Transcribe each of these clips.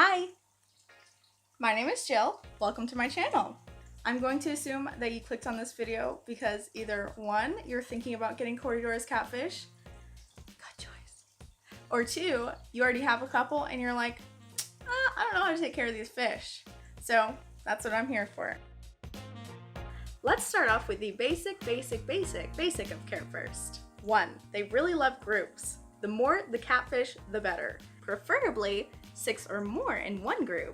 Hi, my name is Jill. Welcome to my channel. I'm going to assume that you clicked on this video because either one, you're thinking about getting Corydoras Catfish, good choice, or two, you already have a couple and you're like, I don't know how to take care of these fish. So that's what I'm here for. Let's start off with the basic of care first. 1, they really love groups. The more the catfish, the better. Preferably 6 or more in one group.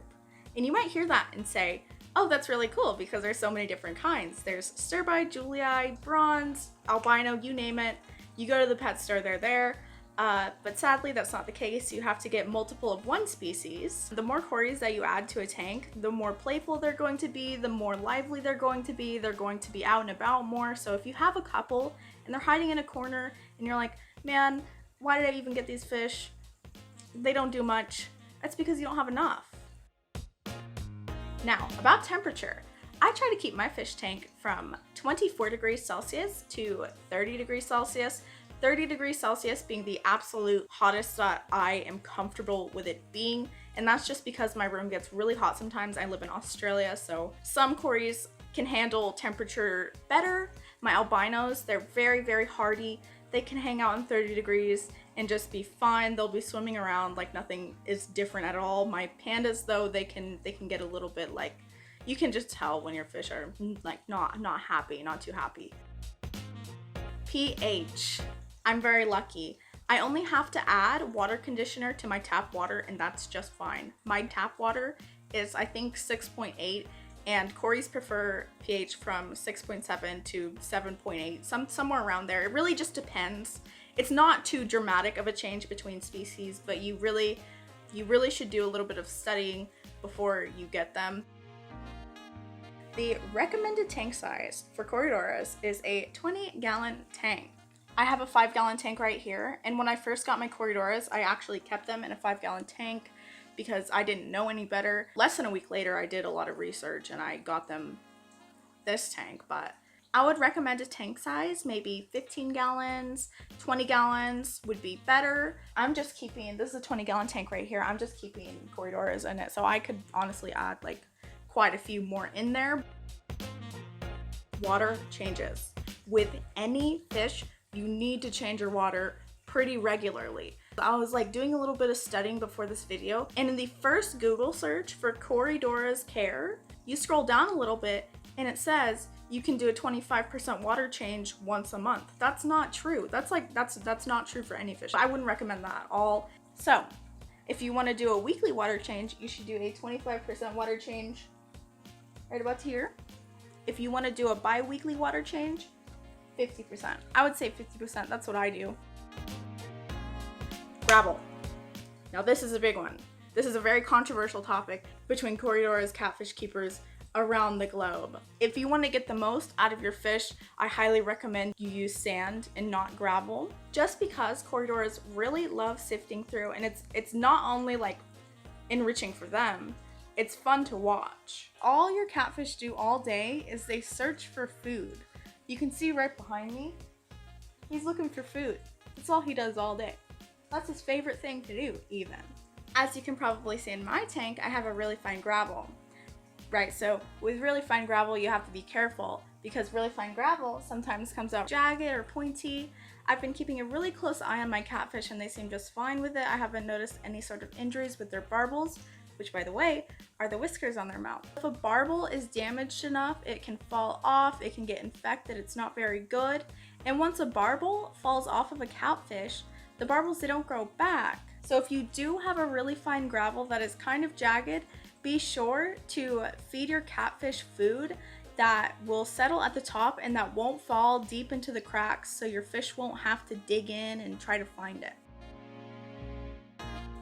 And you might hear that and say, oh, that's really cool because there's so many different kinds. There's stir-bite, julii, bronze, albino, you name it. You go to the pet store, they're there. But sadly, that's not the case. You have to get multiple of one species. The more corys that you add to a tank, the more playful they're going to be, the more lively they're going to be out and about more. So if you have a couple and they're hiding in a corner and you're like, man, why did I even get these fish? They don't do much. That's because you don't have enough. Now, about temperature. I try to keep my fish tank from 24 degrees Celsius to 30 degrees Celsius. 30 degrees Celsius being the absolute hottest that I am comfortable with it being. And that's just because my room gets really hot sometimes. I live in Australia, so some corys can handle temperature better. My albinos, they're very hardy. They can hang out in 30 degrees and just be fine. They'll be swimming around like nothing is different at all. My pandas though, they can get a little bit like, you can just tell when your fish are like not happy, not too happy. pH. I'm very lucky. I only have to add water conditioner to my tap water and that's just fine. My tap water is I think 6.8 and corys prefer pH from 6.7 to 7.8, somewhere around there. It really just depends. It's not too dramatic of a change between species, but you really should do a little bit of studying before you get them. The recommended tank size for Corydoras is a 20-gallon tank. I have a 5-gallon tank right here, and when I first got my Corydoras, I actually kept them in a 5-gallon tank because I didn't know any better. Less than a week later, I did a lot of research and I got them this tank, but I would recommend a tank size, maybe 15 gallons, 20 gallons would be better. I'm just keeping, this is a 20-gallon tank right here, I'm just keeping Corydoras in it, so I could honestly add like quite a few more in there. Water changes. With any fish, you need to change your water pretty regularly. I was like doing a little bit of studying before this video, and in the first Google search for Corydoras care, you scroll down a little bit and it says you can do a 25% water change once a month. That's not true. That's not true for any fish. I wouldn't recommend that at all. So if you want to do a weekly water change, you should do a 25% water change right about here. If you want to do a bi-weekly water change, 50%. I would say 50%. That's what I do. Gravel. Now this is a big one. This is a very controversial topic between Corydoras catfish keepers around the globe. If you want to get the most out of your fish, I highly recommend you use sand and not gravel. Just because Corydoras really love sifting through, and it's not only like enriching for them, it's fun to watch. All your catfish do all day is they search for food. You can see right behind me, he's looking for food. That's all he does all day. That's his favorite thing to do, even. As you can probably see in my tank, I have a really fine gravel. Right, so with really fine gravel, you have to be careful because really fine gravel sometimes comes out jagged or pointy. I've been keeping a really close eye on my catfish and they seem just fine with it. I haven't noticed any sort of injuries with their barbels, which by the way, are the whiskers on their mouth. If a barbel is damaged enough, it can fall off, it can get infected, it's not very good. And once a barbel falls off of a catfish, the barbels, they don't grow back. So if you do have a really fine gravel that is kind of jagged, be sure to feed your catfish food that will settle at the top and that won't fall deep into the cracks so your fish won't have to dig in and try to find it.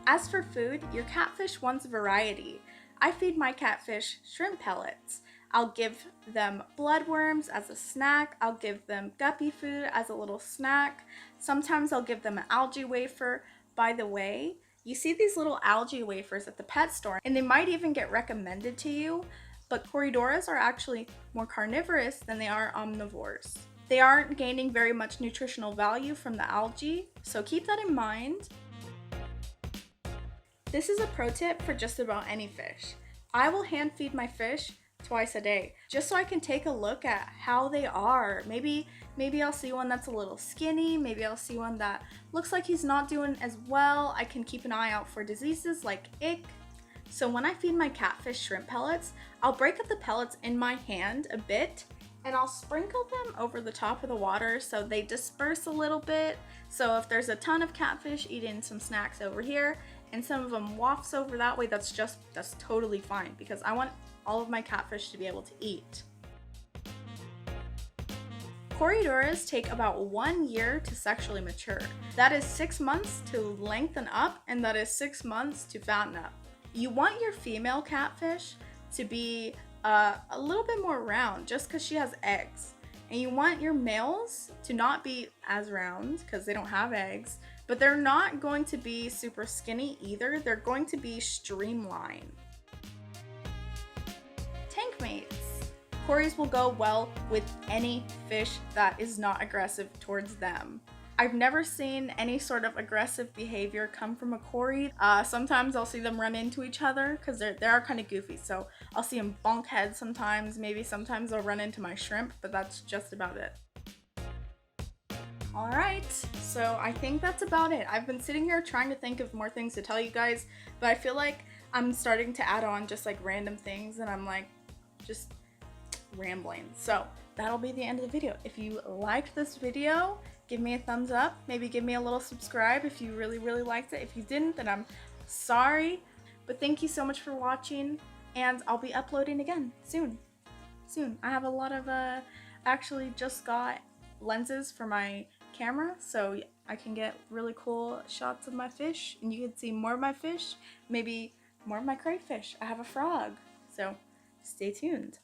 As for food, your catfish wants variety. I feed my catfish shrimp pellets. I'll give them bloodworms as a snack. I'll give them guppy food as a little snack. Sometimes I'll give them an algae wafer. By the way, you see these little algae wafers at the pet store and they might even get recommended to you, but Corydoras are actually more carnivorous than they are omnivores. They aren't gaining very much nutritional value from the algae, so keep that in mind. This is a pro tip for just about any fish. I will hand feed my fish twice a day, just so I can take a look at how they are. Maybe I'll see one that's a little skinny, maybe I'll see one that looks like he's not doing as well. I can keep an eye out for diseases like ick. So when I feed my catfish shrimp pellets, I'll break up the pellets in my hand a bit and I'll sprinkle them over the top of the water so they disperse a little bit. So if there's a ton of catfish eating some snacks over here and some of them wafts over that way, that's totally fine, because I want all of my catfish to be able to eat. Corydoras take about 1 year to sexually mature. That is 6 months to lengthen up, and that is 6 months to fatten up. You want your female catfish to be a little bit more round, just because she has eggs. And you want your males to not be as round, because they don't have eggs, but they're not going to be super skinny either. They're going to be streamlined. Tank mates. Cories will go well with any fish that is not aggressive towards them. I've never seen any sort of aggressive behavior come from a cory. Sometimes I'll see them run into each other because they are kind of goofy. So I'll see them bonk heads sometimes. Maybe sometimes they'll run into my shrimp, but that's just about it. All right, so I think that's about it. I've been sitting here trying to think of more things to tell you guys, but I feel like I'm starting to add on just like random things and I'm like just rambling. So that'll be the end of the video. If you liked this video, give me a thumbs up. Maybe give me a little subscribe if you really liked it. If you didn't, then I'm sorry. But thank you so much for watching, and I'll be uploading again soon. I have a lot of actually just got lenses for my camera, so I can get really cool shots of my fish, and you can see more of my fish, maybe more of my crayfish. I have a frog, so stay tuned.